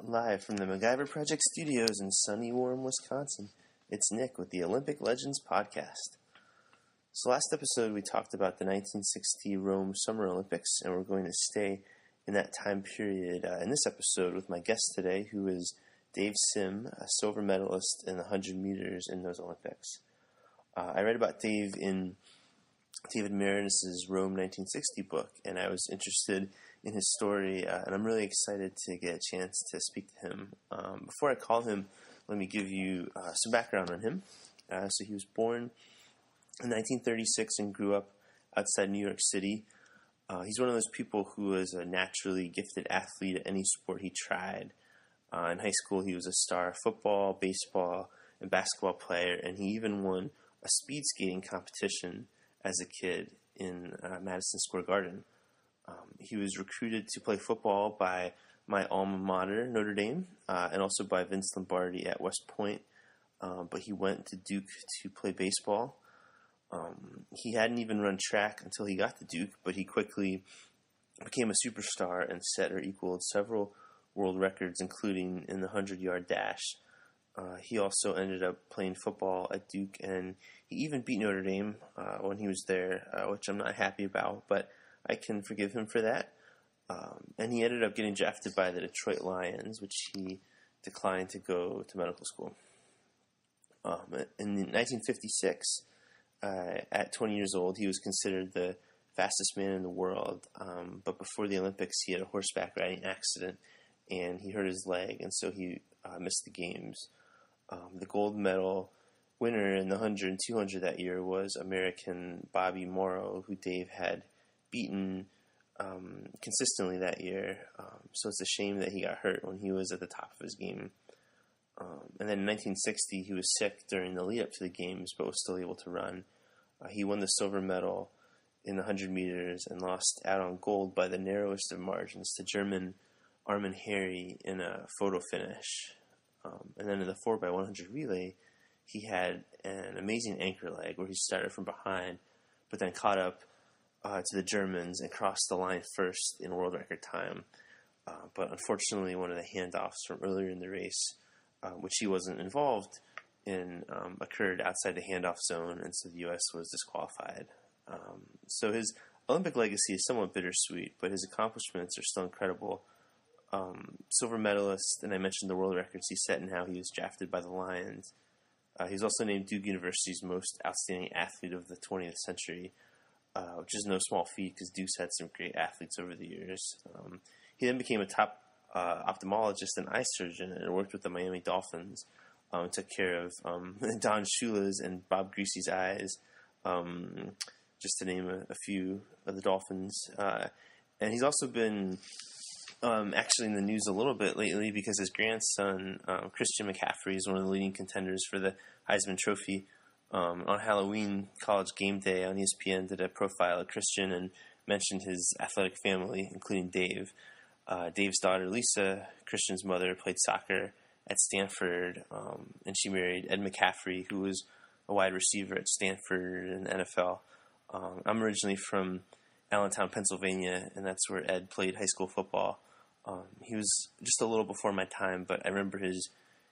Live from the MacGyver Project Studios in sunny, warm Wisconsin, it's Nick with the Olympic Legends Podcast. So last episode we talked about the 1960 Rome Summer Olympics, and we're going to stay in that time period in this episode with my guest today, who is Dave Sim, a silver medalist in the 100 meters in those Olympics. I read about Dave in David Marinus' Rome 1960 book, and I was interested in his story, and I'm really excited to get a chance to speak to him. Before I call him, let me give you some background on him. So he was born in 1936 and grew up outside New York City. He's one of those people who was a naturally gifted athlete at any sport he tried. In high school, he was a star football, baseball, and basketball player, and he even won a speed skating competition as a kid in Madison Square Garden. He was recruited to play football by my alma mater, Notre Dame, and also by Vince Lombardi at West Point, but he went to Duke to play baseball. He hadn't even run track until he got to Duke, but he quickly became a superstar and set or equaled several world records, including in the 100-yard dash. He also ended up playing football at Duke, and he even beat Notre Dame when he was there, which I'm not happy about, but I can forgive him for that. And he ended up getting drafted by the Detroit Lions, which he declined to go to medical school. In 1956, at 20 years old, he was considered the fastest man in the world, but before the Olympics, he had a horseback riding accident, and he hurt his leg, and so he missed the games. The gold medal winner in the 100 and 200 that year was American Bobby Morrow, who Dave had beaten consistently that year. So it's a shame that he got hurt when he was at the top of his game. And then in 1960, he was sick during the lead-up to the games, but was still able to run. He won the silver medal in the 100 meters and lost out on gold by the narrowest of margins to German Armin Harry in a photo finish. And then in the 4x100 relay, he had an amazing anchor leg where he started from behind, but then caught up to the Germans and crossed the line first in world record time. But unfortunately, one of the handoffs from earlier in the race, which he wasn't involved in, occurred outside the handoff zone, and so the U.S. was disqualified. So his Olympic legacy is somewhat bittersweet, but his accomplishments are still incredible. Silver medalist, and I mentioned the world records he set and how he was drafted by the Lions. He's also named Duke University's most outstanding athlete of the 20th century, which is no small feat because Duke's had some great athletes over the years. He then became a top ophthalmologist and eye surgeon and worked with the Miami Dolphins. Took care of Don Shula's and Bob Greasy's eyes, just to name a few of the Dolphins. And he's also been actually in the news a little bit lately because his grandson, Christian McCaffrey, is one of the leading contenders for the Heisman Trophy. On Halloween, College Game Day on ESPN did a profile of Christian and mentioned his athletic family, including Dave. Dave's daughter, Lisa, Christian's mother, played soccer at Stanford, and she married Ed McCaffrey, who was a wide receiver at Stanford and the NFL. I'm originally from Allentown, Pennsylvania, and that's where Ed played high school football. He was just a little before my time, but I remember his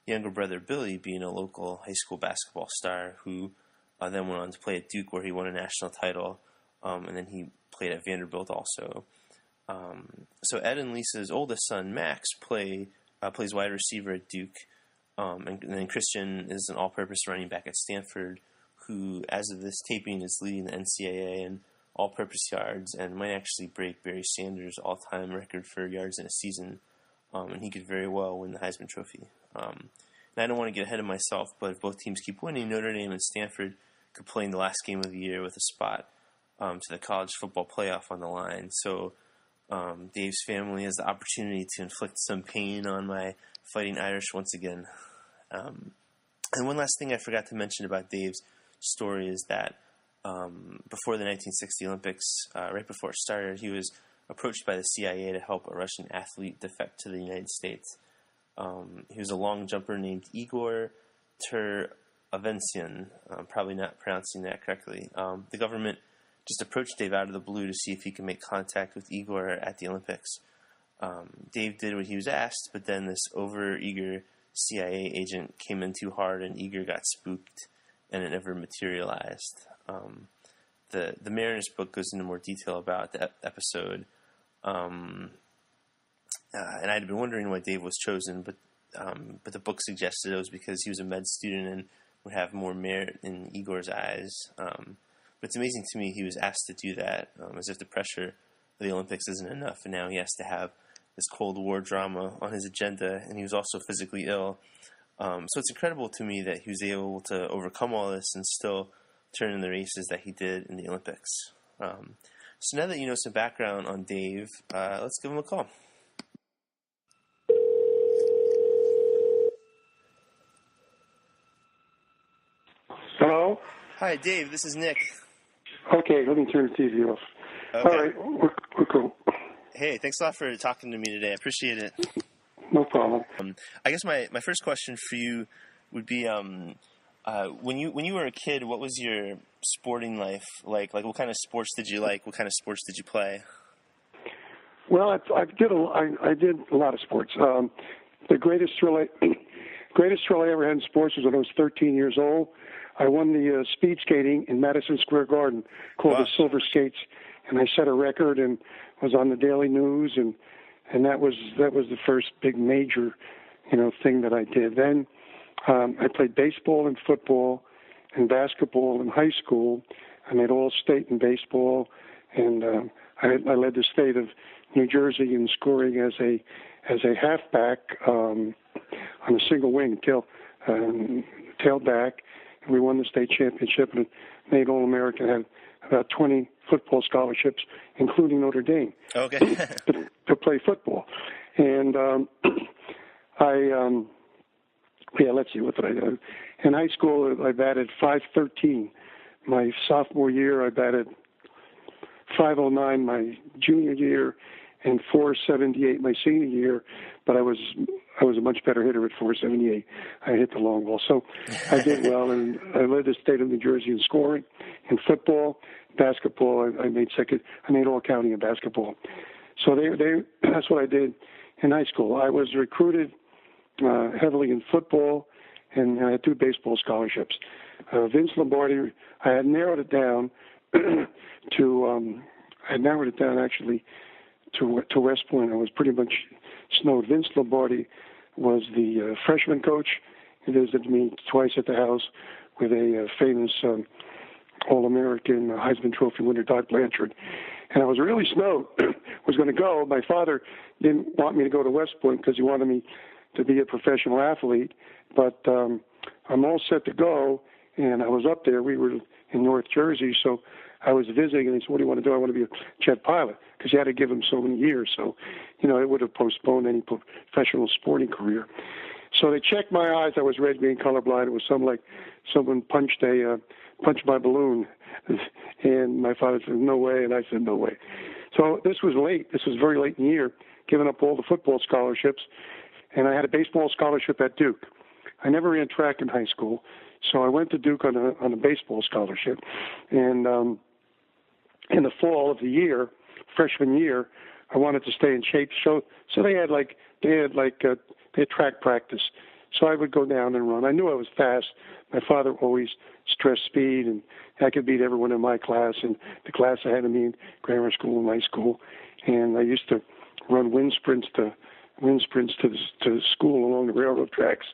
younger brother Billy being a local high school basketball star who then went on to play at Duke, where he won a national title, and then he played at Vanderbilt also. So Ed and Lisa's oldest son, Max, plays wide receiver at Duke, and then Christian is an all-purpose running back at Stanford, who, as of this taping, is leading the NCAA in all-purpose yards and might actually break Barry Sanders' all-time record for yards in a season, and he could very well win the Heisman Trophy. And I don't want to get ahead of myself, but if both teams keep winning, Notre Dame and Stanford could play in the last game of the year with a spot to the college football playoff on the line. So Dave's family has the opportunity to inflict some pain on my Fighting Irish once again. And one last thing I forgot to mention about Dave's story is that before the 1960 Olympics, right before it started, he was approached by the CIA to help a Russian athlete defect to the United States. He was a long jumper named Igor Turavensian. I'm probably not pronouncing that correctly. The government just approached Dave out of the blue to see if he could make contact with Igor at the Olympics. Dave did what he was asked, but then this over-eager CIA agent came in too hard, and Eager got spooked, and it never materialized. The Mariners book goes into more detail about that episode, and I'd been wondering why Dave was chosen, but the book suggested it was because he was a med student and would have more merit in Igor's eyes. But it's amazing to me he was asked to do that, as if the pressure of the Olympics isn't enough, and now he has to have this Cold War drama on his agenda, and he was also physically ill. So it's incredible to me that he was able to overcome all this and still turn in the races that he did in the Olympics. So now that you know some background on Dave, let's give him a call. Hello? Hi, Dave. This is Nick. Okay, let me turn the TV off. Okay. All right, we're cool. Hey, thanks a lot for talking to me today. I appreciate it. No problem. I guess my first question for you would be, when you were a kid, what was your sporting life like? Like, what kind of sports did you like? What kind of sports did you play? Well, I did a lot of sports. The greatest thrill I ever had in sports was when I was 13 years old. I won the speed skating in Madison Square Garden called the Silver Skates, and I set a record and was on the Daily News, and that was the first big major, thing that I did. Then I played baseball and football and basketball in high school. I made all-state in baseball, and I led the state of New Jersey in scoring as a halfback on a single wing, tailback. And we won the state championship and made All-American. Had about 20 football scholarships, including Notre Dame, okay. to play football. And let's see, what did I do? In high school, I batted .513. My sophomore year, I batted .509 my junior year and .478 my senior year, but I was a much better hitter at .478. I hit the long ball. So I did well, and I led the state of New Jersey in scoring. In football, basketball, I made second. I made all-county in basketball. So that's what I did in high school. I was recruited heavily in football, and I had 2 baseball scholarships. Vince Lombardi, I had narrowed it down actually to West Point. I was pretty much snowed. Vince Lombardi was the freshman coach. He visited me twice at the house with a famous All-American Heisman Trophy winner, Doc Blanchard. And I was really snowed. Was going to go. My father didn't want me to go to West Point because he wanted me to be a professional athlete. But I'm all set to go, and I was up there. We were in North Jersey, so I was visiting, and he said, "What do you want to do?" "I want to be a jet pilot," because you had to give him so many years. So, it would have postponed any professional sporting career. So they checked my eyes. I was red, green, colorblind. It was something like someone punched my balloon. And my father said, "No way," and I said, "No way." So this was late. This was very late in the year, giving up all the football scholarships. And I had a baseball scholarship at Duke. I never ran track in high school, so I went to Duke on a baseball scholarship. And in the fall of the year, freshman year, I wanted to stay in shape. So they had track practice. So I would go down and run. I knew I was fast. My father always stressed speed, and I could beat everyone in my class and the class ahead of me in grammar school and high school. And I used to run wind sprints to school along the railroad tracks,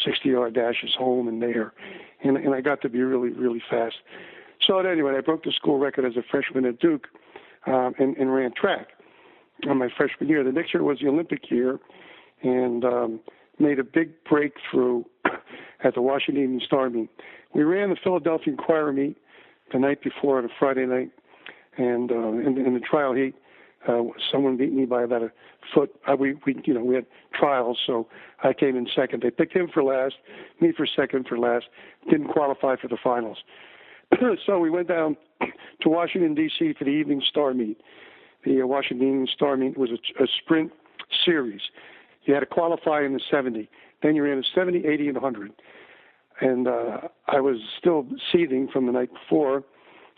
60-yard dashes home and there. And I got to be really, really fast. So anyway, I broke the school record as a freshman at Duke and ran track on my freshman year. The next year was the Olympic year, and made a big breakthrough at the Washington Evening Star meet. We ran the Philadelphia Inquirer meet the night before on a Friday night, and in the trial heat, someone beat me by about a foot. We had trials, so I came in second. They picked him for last, me for second for last. Didn't qualify for the finals. So we went down to Washington, D.C. for the Evening Star meet. The Washington Evening Star meet was a sprint series. You had to qualify in the 70. Then you ran a 70, 80, and 100. And I was still seething from the night before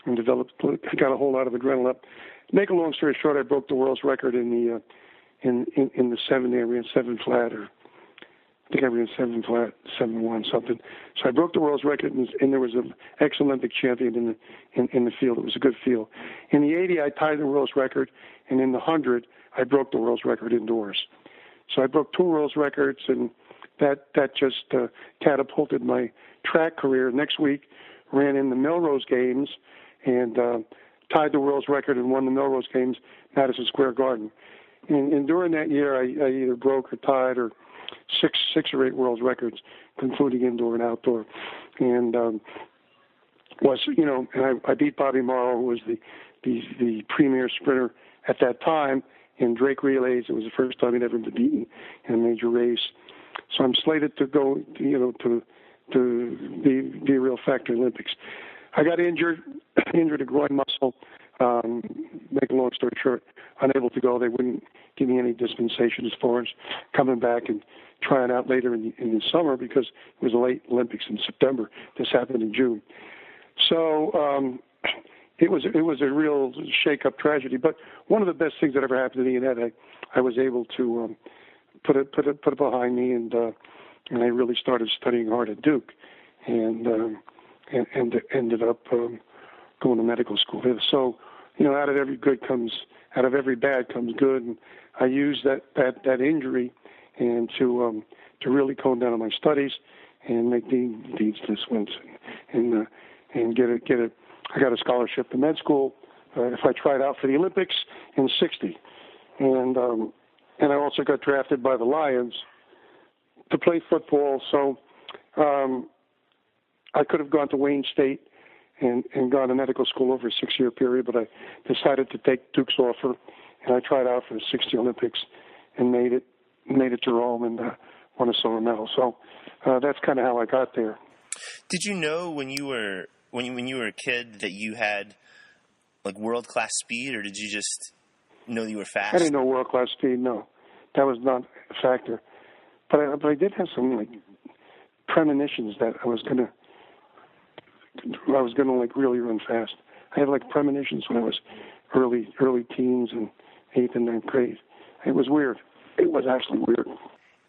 and got a whole lot of adrenaline up. Make a long story short, I broke the world's record in in the 7 area, 7 flat, or I think I ran 7 flat, 7-1 something. So I broke the world's record, and there was an ex-Olympic champion in the field. It was a good field. In the 80, I tied the world's record, and in the 100, I broke the world's record indoors. So I broke 2 world's records, and that just catapulted my track career. Next week, ran in the Melrose Games and tied the world's record and won the Melrose Games, Madison Square Garden. And during that year, I either broke or tied or six or 8 world records, including indoor and outdoor. And I beat Bobby Morrow, who was the premier sprinter at that time in Drake relays. It was the first time he'd ever been beaten in a major race. So I'm slated to go, to be a real factor in the Olympics. I got injured a groin muscle. Make a long story short, unable to go. They wouldn't give me any dispensation as far as coming back and trying out later in the summer because it was the late Olympics in September. This happened in June. So it was a real shake-up tragedy. But one of the best things that ever happened to me in that I was able to put it behind me, and I really started studying hard at Duke, and ended up going to medical school. So, out of every bad comes good, and I used that injury and to really cone down on my studies and make deeds this once, and get it. I got a scholarship to med school if I tried out for the Olympics in '60, and I also got drafted by the Lions to play football. So I could have gone to Wayne State and gone to medical school over a 6-year period, but I decided to take Duke's offer, and I tried out for the '60 Olympics and made it to Rome and won a silver medal. So that's kind of how I got there. Did you know when you were a kid that you had like world-class speed, or did you just know that you were fast? I didn't know world-class speed. No, that was not a factor. But I did have some like premonitions that I was gonna like really run fast. I had like premonitions when I was early teens and 8th and 9th grade. It was weird. It was actually weird.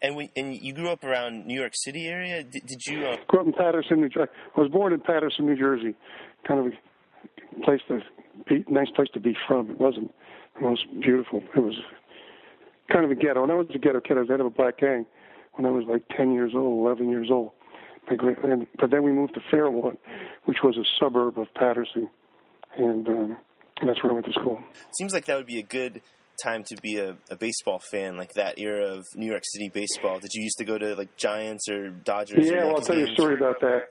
And you grew up around New York City area? Did you? Grew up in Paterson, New Jersey. I was born in Paterson, New Jersey. Kind of a nice place to be from. It wasn't the most beautiful. It was kind of a ghetto. And I was a ghetto kid. I was head of a black gang when I was like 10 years old, 11 years old. But then we moved to Fairlawn, which was a suburb of Paterson, and that's where I went to school. Seems like that would be a good time to be a baseball fan, like that era of New York City baseball. Did you used to go to like Giants or Dodgers? Yeah, well, I'll tell you a story about that.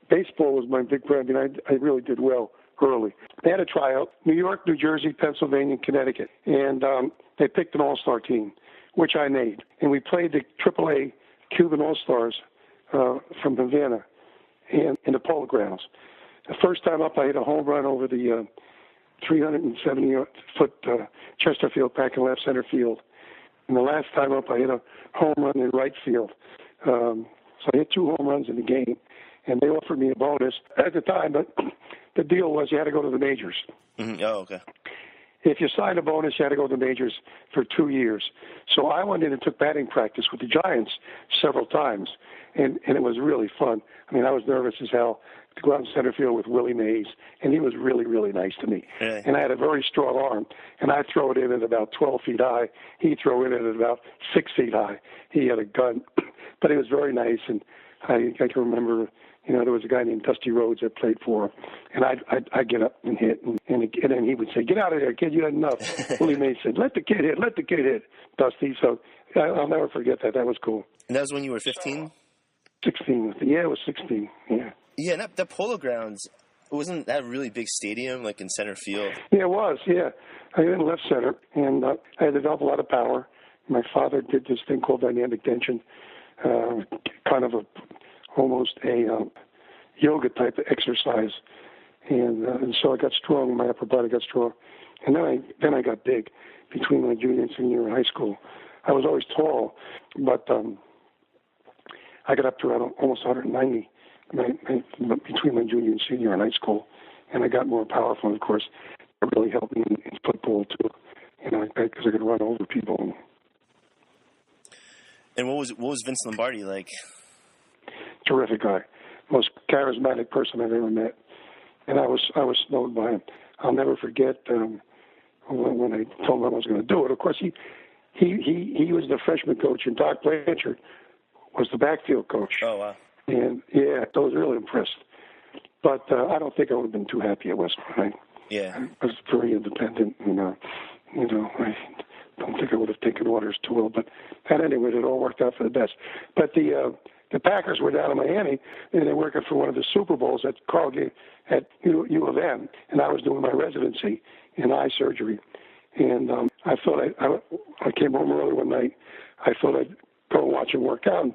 Baseball was my big brand. I mean, I really did well early. They had a tryout, New York, New Jersey, Pennsylvania, Connecticut, and they picked an all-star team, which I made. And we played the AAA Cuban All-Stars from Havana in the Polo Grounds. The first time up, I hit a home run over the 370-foot Chesterfield back in left center field. And the last time up, I hit a home run in right field. So I hit 2 home runs in the game, and they offered me a bonus at the time. But the deal was you had to go to the majors. Mm-hmm. Oh, okay. If you signed a bonus, you had to go to the majors for 2 years. So I went in and took batting practice with the Giants several times, and it was really fun. I mean, I was nervous as hell to go out in center field with Willie Mays, and he was really, really nice to me. Really? And I had a very strong arm, and I'd throw it in at about 12 feet high. He'd throw it in at about 6 feet high. He had a gun, but he was very nice, and I can remember, there was a guy named Dusty Rhodes that played for him, and I'd get up and hit, and then he would say, "Get out of there, kid, you had enough." Willie Mays said, let the kid hit, Dusty. So I'll never forget that. That was cool. And that was when you were 15? 16. Yeah, it was 16, yeah. Yeah, and the Polo Grounds, wasn't that a really big stadium, like in center field? Yeah, it was, yeah. I hit in left center, and I had developed a lot of power. My father did this thing called dynamic tension, kind of almost a yoga type of exercise, and so I got strong. My upper body got strong, and then I got big between my junior and senior year in high school. I was always tall, but I got up to around almost 190 between my junior and senior in high school, and I got more powerful. Of course, really helped me in football too. Because I could run over people. And what was Vince Lombardi like? Terrific guy, most charismatic person I've ever met, and I was snowed by him. I'll never forget when I told him I was going to do it. Of course, he was the freshman coach, and Doc Blanchard was the backfield coach. Oh wow! And yeah, I was really impressed. But I don't think I would have been too happy at West Point. Yeah, I was very independent, and I don't think I would have taken orders too well. But at any rate, it all worked out for the best. But the Packers were down in Miami, and they're working for one of the Super Bowls that Carl gave at U of M, and I was doing my residency in eye surgery. And I thought I came home early one night. I thought I'd go watch him work out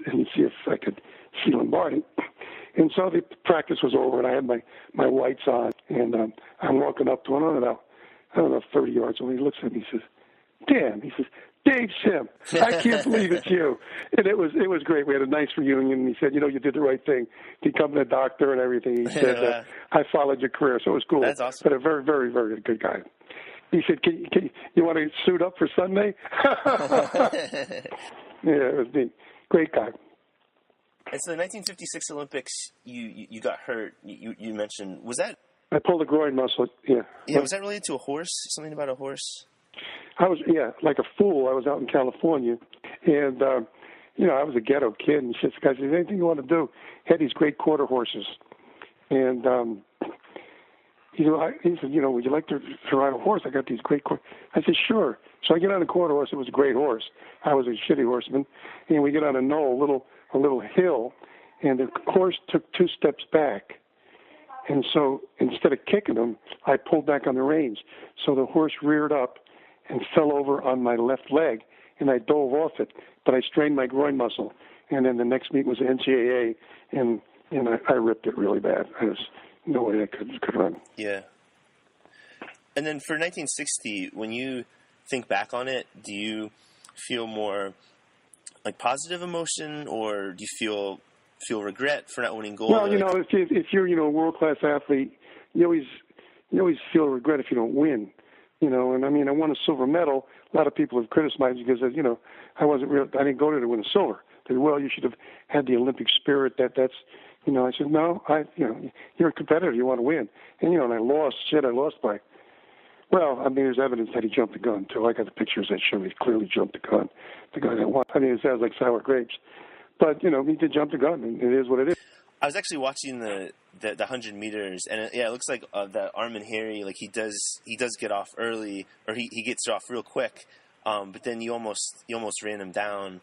and see if I could see Lombardi. And so the practice was over, and I had my whites on, and I'm walking up to him, I don't know, 30 yards away. He looks at me, he says, "Damn," he says, "Dave Sim, I can't believe it's you." And it was great. We had a nice reunion, and he said, "You did the right thing, becoming a doctor and everything." He said, "I followed your career," so it was cool. That's awesome. But a very, very, very good guy. He said, "Can you want to suit up for Sunday?" Yeah, it was neat. Great guy. And so the 1956 Olympics, you got hurt. You mentioned, was that? I pulled a groin muscle. Yeah. Yeah. Was that related to a horse? Something about a horse? I was, like a fool. I was out in California, and I was a ghetto kid. And this guy said, "Anything you want to do?" He had these great quarter horses, and he said, "Would you like to ride a horse? I got these great quarter." I said, "Sure." So I get on a quarter horse. It was a great horse. I was a shitty horseman, and we get on a knoll, a little hill, and the horse took 2 steps back. And so instead of kicking him, I pulled back on the reins. So the horse reared up and fell over on my left leg, and I dove off it. But I strained my groin muscle. And then the next meet was the NCAA, and I ripped it really bad. I was no way I could run. Yeah. And then for 1960, when you think back on it, do you feel more like positive emotion, or do you feel regret for not winning gold? Well, if you're a world-class athlete, you always feel regret if you don't win. And I mean, I won a silver medal. A lot of people have criticized me because I didn't go there to win a silver. They said, "Well, you should have had the Olympic spirit." That's I said, "No, you're a competitor. You want to win." And and I lost. I lost by. Well, I mean, there's evidence that he jumped the gun too. I got the pictures that show he clearly jumped the gun. The guy that won. I mean, it sounds like sour grapes. But, he did jump the gun, and it is what it is. I was actually watching the 100 meters, and it looks like that Armin Harry, like he does get off early, or he gets off real quick, but then you almost ran him down.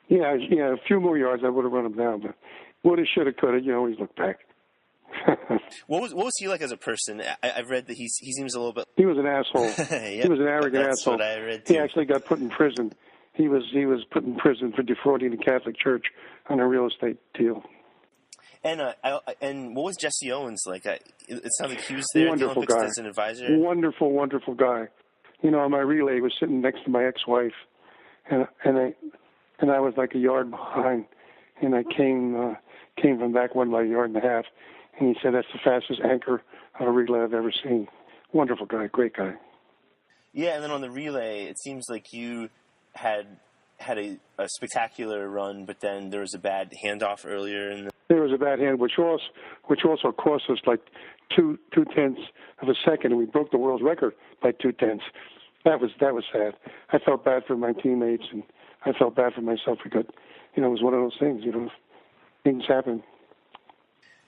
Yeah, a few more yards I would have run him down, but woulda, shoulda, coulda, you always look back. What was he like as a person? I've read that he seems a little bit. He was an asshole. Yep, he was an arrogant asshole. That's what I read too. He actually got put in prison. He was put in prison for defrauding the Catholic Church on a real estate deal. And what was Jesse Owens like? It sounds like he was there at the Olympics as an advisor. Wonderful, wonderful guy. On my relay, he was sitting next to my ex-wife, and I was like a yard behind, and I came from back one by a yard and a half, and he said, "That's the fastest anchor on a relay I've ever seen." Wonderful guy, great guy. Yeah, and then on the relay, it seems like you had a spectacular run, but then there was a bad handoff earlier. There was a bad hand, which also cost us like two tenths of a second, and we broke the world record by 2 tenths. That was sad. I felt bad for my teammates, and I felt bad for myself because it was one of those things. Things happen.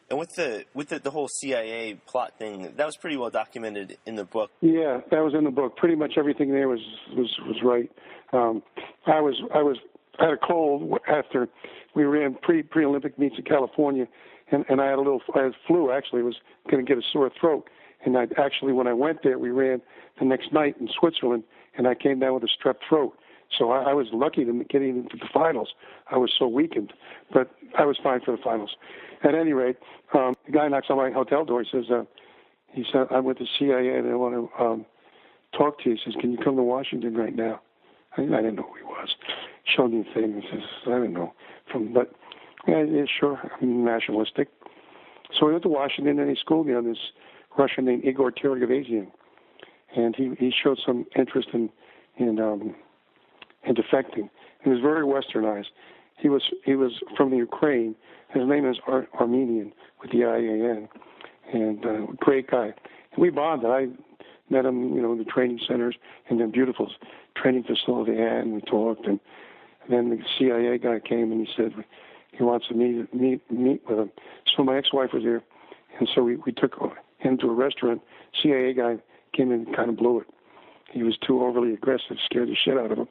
And with the whole CIA plot thing, that was pretty well documented in the book. Yeah, that was in the book. Pretty much everything there was right. I had a cold after we ran pre-Olympic meets in California, and I had flu. Actually, was going to get a sore throat. And when I went there, we ran the next night in Switzerland, and I came down with a strep throat. So I was lucky to get into the finals. I was so weakened, but I was fine for the finals. At any rate, the guy knocks on my hotel door. He said, "I'm with the CIA, and I want to talk to you." He says, "Can you come to Washington right now?" I didn't know who he was. Showed me a thing. He says, "I don't know." But yeah, sure, I'm nationalistic. So we went to Washington, and he schooled me on this Russian named Igor Tergavazian, and he showed some interest in defecting. He was very westernized. He was from the Ukraine. His name is Armenian with the IAN, and great guy. And we bonded. I met him, in the training centers and then beautiful training facility they had, and we talked. And then the CIA guy came and he said he wants to meet with him. So my ex-wife was there, and so we took him to a restaurant. CIA guy came in and kind of blew it. He was too overly aggressive, scared the shit out of him.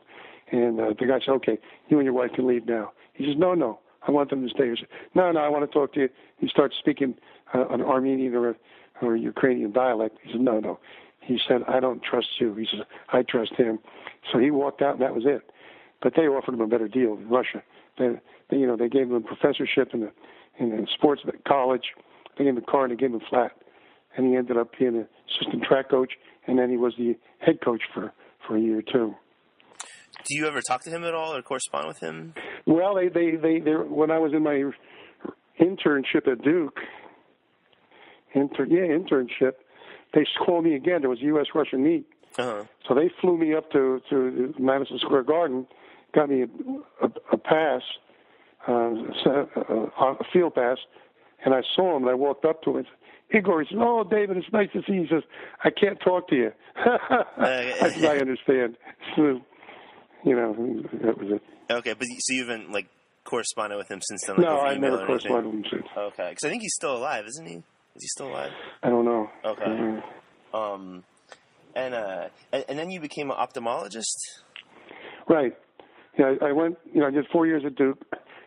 And the guy said, "Okay, you and your wife can leave now." He says, No, I want them to stay here. Said, No, I want to talk to you. He starts speaking an Armenian or Ukrainian dialect. He said, No. He said, "I don't trust you." He says, "I trust him." So he walked out, and that was it. But they offered him a better deal in Russia. They gave him a professorship in a sports college. They gave him a car, and they gave him a flat. And he ended up being an assistant track coach, and then he was the head coach for a year or two. Do you ever talk to him at all or correspond with him? Well, they when I was in my internship at Duke, internship, they called me again. There was a U.S.-Russian meet. Uh-huh. So they flew me up to Madison Square Garden, got me a pass, a field pass, and I saw him, and I walked up to him and said, "Igor," he said, "Oh, David, it's nice to see you." He says, "I can't talk to you." I said, "I understand." So, that was it. Okay, but so you haven't, corresponded with him since then? No, I've never corresponded with him since. Okay, because I think he's still alive, isn't he? Is he still alive? I don't know. Okay. And then you became an ophthalmologist? Right. Yeah, I went, I did 4 years at Duke,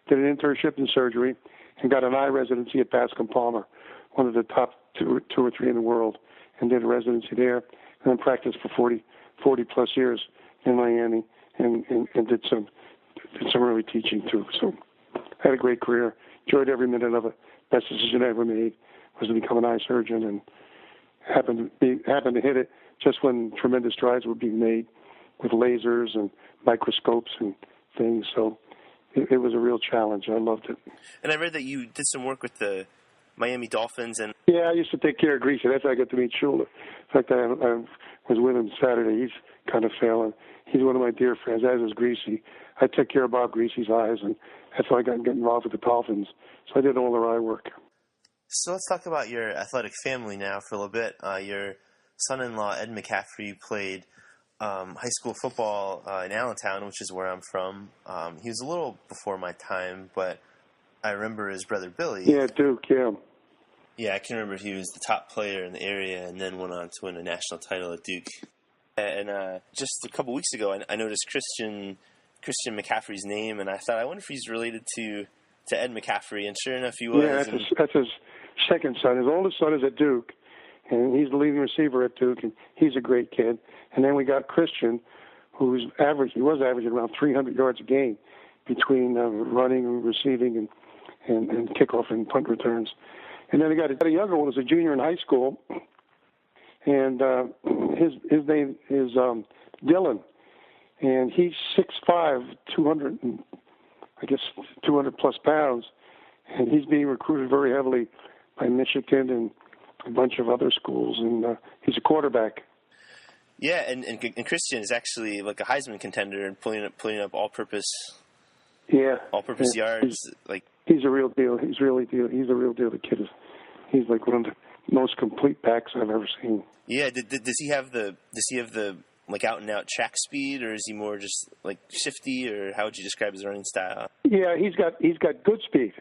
did an internship in surgery, and got an eye residency at Bascom Palmer, one of the top two or three in the world, and did a residency there, and then practiced for 40 plus years in Miami, and did some early teaching too. So I had a great career, enjoyed every minute of it. Best decision I ever made was to become an eye surgeon, and happened to hit it just when tremendous strides were being made with lasers and microscopes and things. So it was a real challenge. I loved it. And I read that you did some work with the Miami Dolphins. And yeah, I used to take care of Greasy. That's how I got to meet Shula. In fact, I was with him Saturday. He's kind of failing. He's one of my dear friends, as is Greasy. I took care of Bob Greasy's eyes, and that's how I got involved with the Dolphins. So I did all their eye work. So let's talk about your athletic family now for a little bit. Your son-in-law, Ed McCaffrey, played high school football in Allentown, which is where I'm from. He was a little before my time, but I remember his brother Billy. Yeah, Duke, yeah. Yeah, I can remember he was the top player in the area and then went on to win a national title at Duke. And just a couple weeks ago, I noticed Christian McCaffrey's name, and I thought, I wonder if he's related to Ed McCaffrey, and sure enough, he was. Yeah, that's his second son. His oldest son is at Duke, and he's the leading receiver at Duke, and he's a great kid. And then we got Christian, who was averaging around 300 yards a game between running, receiving, and kickoff and punt returns. And then we got a younger one who's a junior in high school, and his name is Dylan, and he's 6'5", 200 plus pounds, and he's being recruited very heavily by Michigan and a bunch of other schools, and he's a quarterback. Yeah, and Christian is actually like a Heisman contender and putting up all-purpose yards. He's a real deal. He's a real deal. The kid he's like one of the most complete backs I've ever seen. Yeah, does he have the like out and out track speed, or is he more just like shifty, or how would you describe his running style? Yeah, he's got good speed.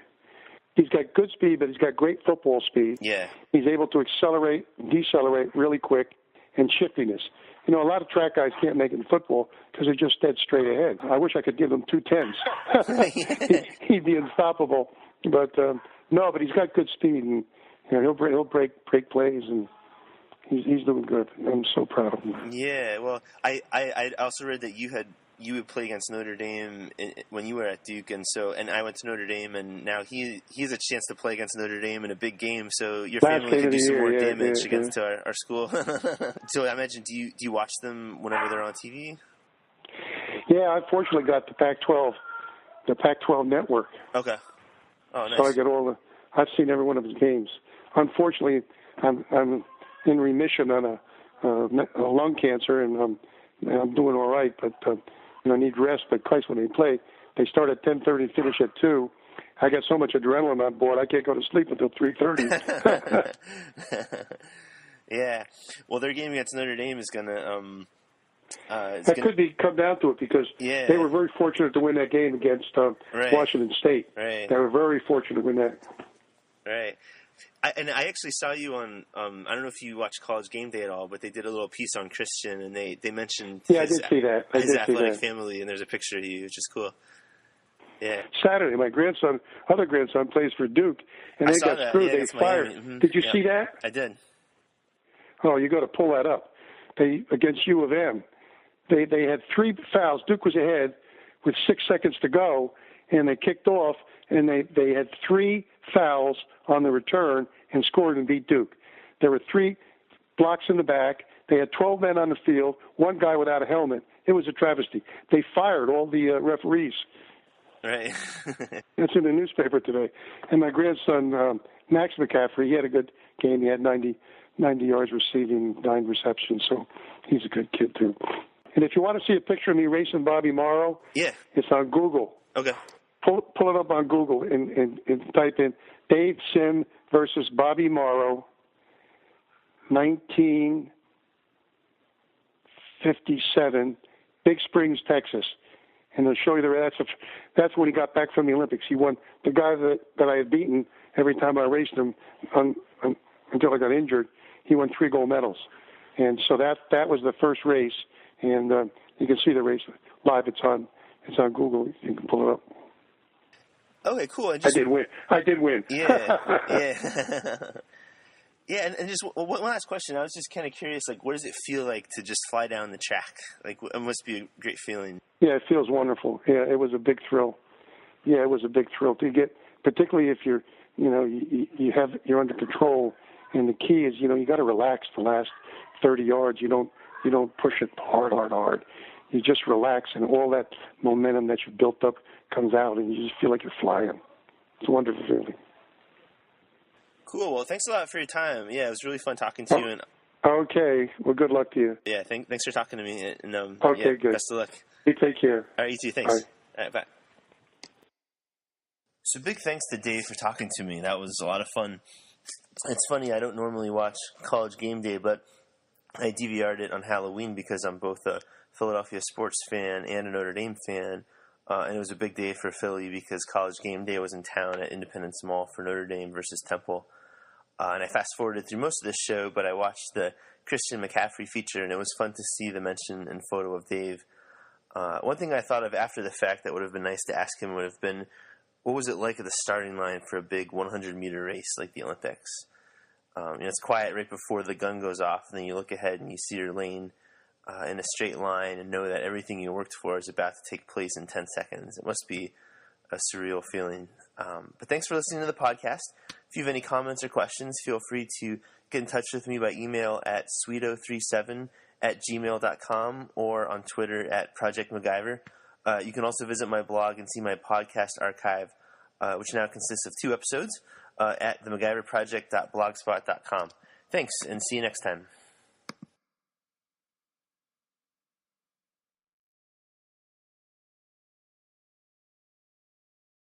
He's got good speed, but he's got great football speed. Yeah. He's able to accelerate, decelerate really quick, and shiftiness. A lot of track guys can't make it in football because they're just dead straight ahead. I wish I could give him 2 10s. He'd be unstoppable. But no, but he's got good speed, and he'll break plays, and he's doing good. I'm so proud of him. Yeah, well, I also read that you would play against Notre Dame when you were at Duke, and I went to Notre Dame, and now he has a chance to play against Notre Dame in a big game. So your family can do some more damage against our school. So I imagine, do you watch them whenever they're on TV? Yeah, I fortunately got the Pac-12 network. Okay. Oh, nice. So I get I've seen every one of his games. Unfortunately, I'm in remission on a lung cancer, and I'm doing all right, but I need rest. But Christ, when they start at 10:30, finish at 2. I got so much adrenaline on board, I can't go to sleep until 3:30. Yeah. Well, their game against Notre Dame is gonna. Could come down to it because they were very fortunate to win that game against Washington State. Right. They were very fortunate to win that. Right. I actually saw you on, I don't know if you watch College Game Day at all, but they did a little piece on Christian, and they mentioned I did see that. his athletic family, and there's a picture of you, which is cool. Yeah. Saturday, my other grandson plays for Duke, and they got screwed. They fired. Mm-hmm. Did you see that? I did. Oh, you got to pull that up. Against U of M, they had 3 fouls. Duke was ahead with 6 seconds to go, and they kicked off, and they had 3 fouls on the return and scored and beat Duke. There were 3 blocks in the back. They had 12 men on the field, 1 guy without a helmet. It was a travesty. They fired all the referees. Right. It's in the newspaper today. And my grandson, Max McCaffrey, he had a good game. He had 90 yards receiving, 9 receptions, so he's a good kid too. And if you want to see a picture of me racing Bobby Morrow, it's on Google. Okay. Pull it up on Google and type in Dave Sim versus Bobby Morrow, 1957, Big Springs, Texas. And they'll show you that's when he got back from the Olympics. He won. The guy that I had beaten every time I raced him until I got injured, he won 3 gold medals. And so that was the first race. And you can see the race live. It's on Google. You can pull it up. Okay, cool. I did win. Yeah. Yeah, and just one last question. I was just kind of curious, what does it feel like to just fly down the track? It must be a great feeling. Yeah, it feels wonderful. Yeah, it was a big thrill. Yeah, it was a big thrill to get, particularly if you're under control. And the key is, you got to relax the last 30 yards. You don't push it hard. You just relax, and all that momentum that you've built up comes out, and you just feel like you're flying. It's a wonderful feeling. Cool. Well, thanks a lot for your time. Yeah, it was really fun talking to you. And okay. Well, good luck to you. Yeah, thanks for talking to me. And okay, good. Best of luck. You take care. All right, you too. Thanks. All right, bye. So big thanks to Dave for talking to me. That was a lot of fun. It's funny, I don't normally watch College Game Day, but I DVR'd it on Halloween because I'm both a Philadelphia sports fan and a Notre Dame fan. And it was a big day for Philly because College Game Day was in town at Independence Mall for Notre Dame versus Temple. And I fast-forwarded through most of this show, but I watched the Christian McCaffrey feature, and it was fun to see the mention and photo of Dave. One thing I thought of after the fact that would have been nice to ask him would have been, what was it like at the starting line for a big 100-meter race like the Olympics? It's quiet right before the gun goes off, and then you look ahead and you see your lane in a straight line and know that everything you worked for is about to take place in 10 seconds. It must be a surreal feeling. But thanks for listening to the podcast. If you have any comments or questions, feel free to get in touch with me by email at sweeto37@gmail.com or on Twitter at Project MacGyver. You can also visit my blog and see my podcast archive, which now consists of 2 episodes, at themacgyverproject.blogspot.com. Thanks, and see you next time.